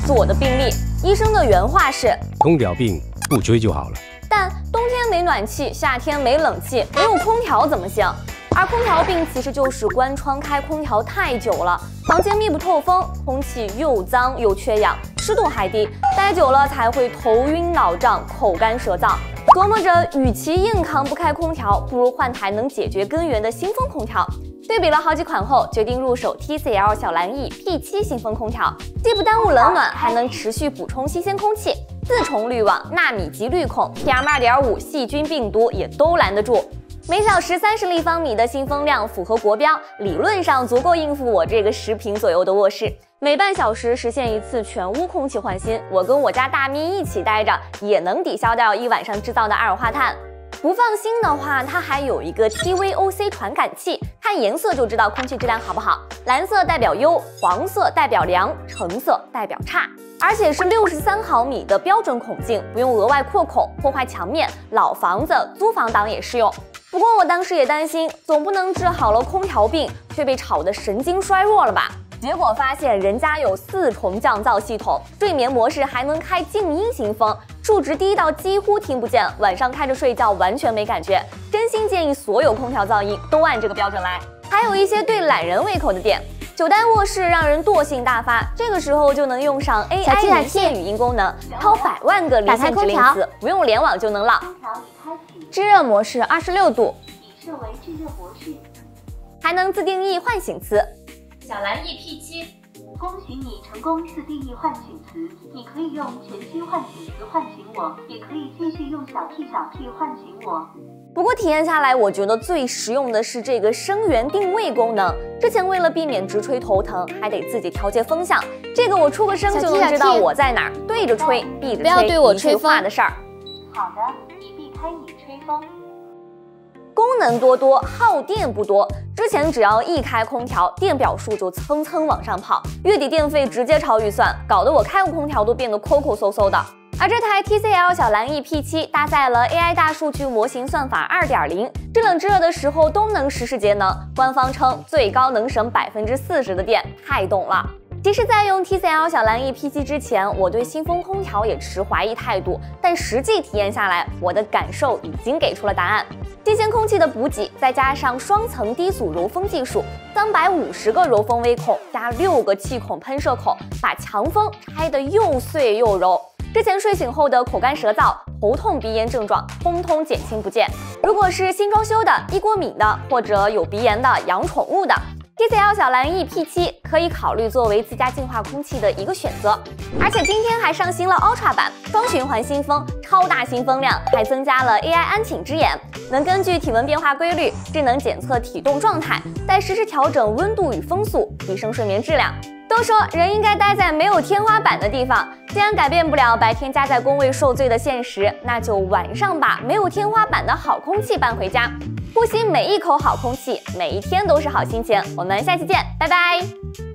是我的病历。医生的原话是：空调病不吹就好了。但冬天没暖气，夏天没冷气，没有空调怎么行？而空调病其实就是关窗开空调太久了，房间密不透风，空气又脏又缺氧，湿度还低，待久了才会头晕脑胀、口干舌燥。琢磨着，与其硬扛不开空调，不如换台能解决根源的新风空调。对比了好几款后，决定入手 TCL 小蓝 E P7 新风空调，既不耽误冷暖，还能持续补充新鲜空气。4重滤网、纳米级滤孔、PM2.5 细菌病毒也都拦得住。每小时30立方米的新风量符合国标，理论上足够应付我这个10平左右的卧室。每半小时实现一次全屋空气换新，我跟我家大咪一起待着，也能抵消掉一晚上制造的二氧化碳。不放心的话，它还有一个 TVOC 传感器，看颜色就知道空气质量好不好。蓝色代表优，黄色代表良，橙色代表差。而且是63毫米的标准孔径，不用额外扩孔破坏墙面，老房子、租房党也适用。不过我当时也担心，总不能治好了空调病，却被吵得神经衰弱了吧？结果发现人家有4重降噪系统，睡眠模式还能开静音型风，数值低到几乎听不见，晚上开着睡觉完全没感觉。真心建议所有空调噪音都按这个标准来。还有一些对懒人胃口的点。久待卧室让人惰性大发，这个时候就能用上 AI 离线语音功能，掏100万个离线指令词，不用联网就能唠。制热模式26度，已设为制热模式，还能自定义唤醒词。小蓝 E P7，恭喜你成功自定义唤醒词，你可以用全新唤醒词唤醒我，也可以继续用小 P 唤醒我。不过体验下来，我觉得最实用的是这个声源定位功能。之前为了避免直吹头疼，还得自己调节风向，这个我出个声就能知道我在哪儿，对着吹，闭着吹，不要对我吹风的事儿。好的，你避开你吹风。功能多，耗电不多。之前只要一开空调，电表数就蹭蹭往上跑，月底电费直接超预算，搞得我开个空调都变得抠抠搜搜的。而这台 TCL 小蓝 E P7 搭载了 AI 大数据模型算法 2.0， 制冷制热的时候都能实时节能。官方称最高能省40%的电，太懂了。其实，在用 TCL 小蓝 E P7 之前，我对新风空调也持怀疑态度，但实际体验下来，我的感受已经给出了答案。新鲜空气的补给，再加上双层低阻柔风技术，350个柔风微孔加6个气孔喷射口，把强风拆得又碎又柔。之前睡醒后的口干舌燥、头痛、鼻炎症状，通通减轻不见。如果是新装修的、一过敏的，或者有鼻炎的、养宠物的，TCL 小蓝 E P7 可以考虑作为自家净化空气的一个选择。而且今天还上新了 Ultra 版，双循环新风，超大新风量，还增加了 AI 安寝之眼，能根据体温变化规律，智能检测体动状态，再实时调整温度与风速，提升睡眠质量。都说人应该待在没有天花板的地方，既然改变不了白天夹在工位受罪的现实，那就晚上把没有天花板的好空气搬回家，呼吸每一口好空气，每一天都是好心情。我们下期见，拜拜。